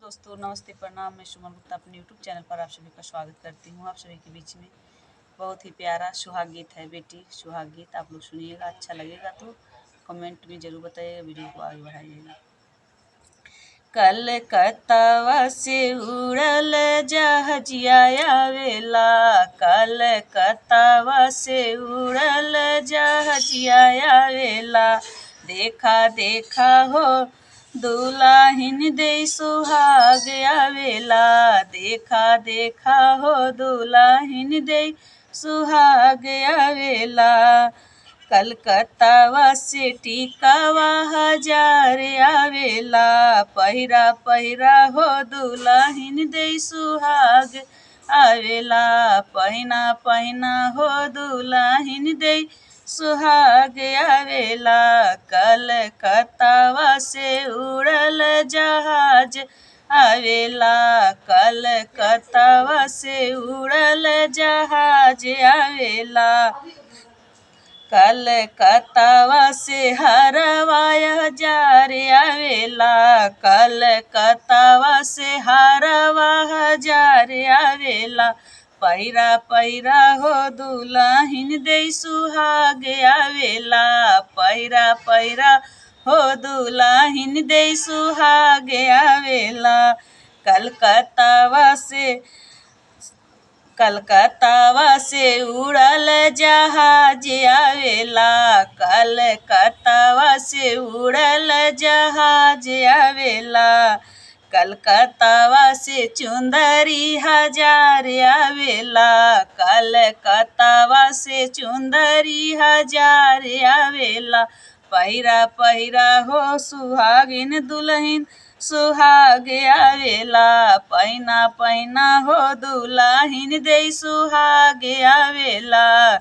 दोस्तों, नमस्ते, प्रणाम। मैं सुमन गुप्ता अपने यूट्यूब चैनल पर आप सभी का स्वागत करती हूँ। आप सभी के बीच में बहुत ही प्यारा सुहाग गीत है बेटी। सुहाग गीत आप लोग सुनिएगा, अच्छा लगेगा तो कमेंट में ज़रूर बताइएगा, वीडियो को आगे बढ़ाइएगा। कलकत्ता से उड़ल जहाजिया आवेला, कलकत्ता से उड़ल जहाजिया आवेला। देखा देखा हो दुल्हन दे सुहाग आवेला, देखा देखा हो दुल्हन दे सुहाग आवेला। कलकत्ता से टिकावा हजार आवेला, पहिरा पहिरा हो दुल्हन दे सुहाग आवेला, पहिना पहिना हो दुल्हन दे सुहाग आवेला। कलकत्ता से उड़ल जहाज आवेला, कलकत्ता से उड़ल जहाज आवेला। कलकत्ता से हरवाया हजार आवेला, कलकत्ता से हरवा हजार आवेला। पहिरा पहिरा हो दुल्हन दे सुहाग आवेला, पहिरा पहिरा हो दुल्हन दे सुहाग आवेला। कलकत्ता से उड़ल जहाज आवेला, कलकत्ता से उड़ल जहाज आवेला। कलकत्ता से चुंदरी हजार आवेला, कलकत्ता से चुंदरी हजार आवेला। पहिरा पहिरा हो सुहागिन दुल्हन सुहाग आवेला, पहिना पहिना हो दुल्हन दे सुहाग आवेला।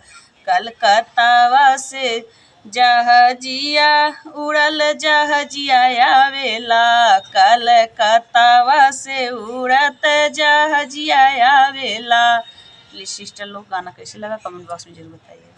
कलकत्ता से जहाजिया उड़ल जहाजिया आवेला, कलकत्ता से उड़त जहाजिया आवेला। प्लीज सिस्टर लोग, गाना कैसे लगा कमेंट बॉक्स में जरूर बताइए।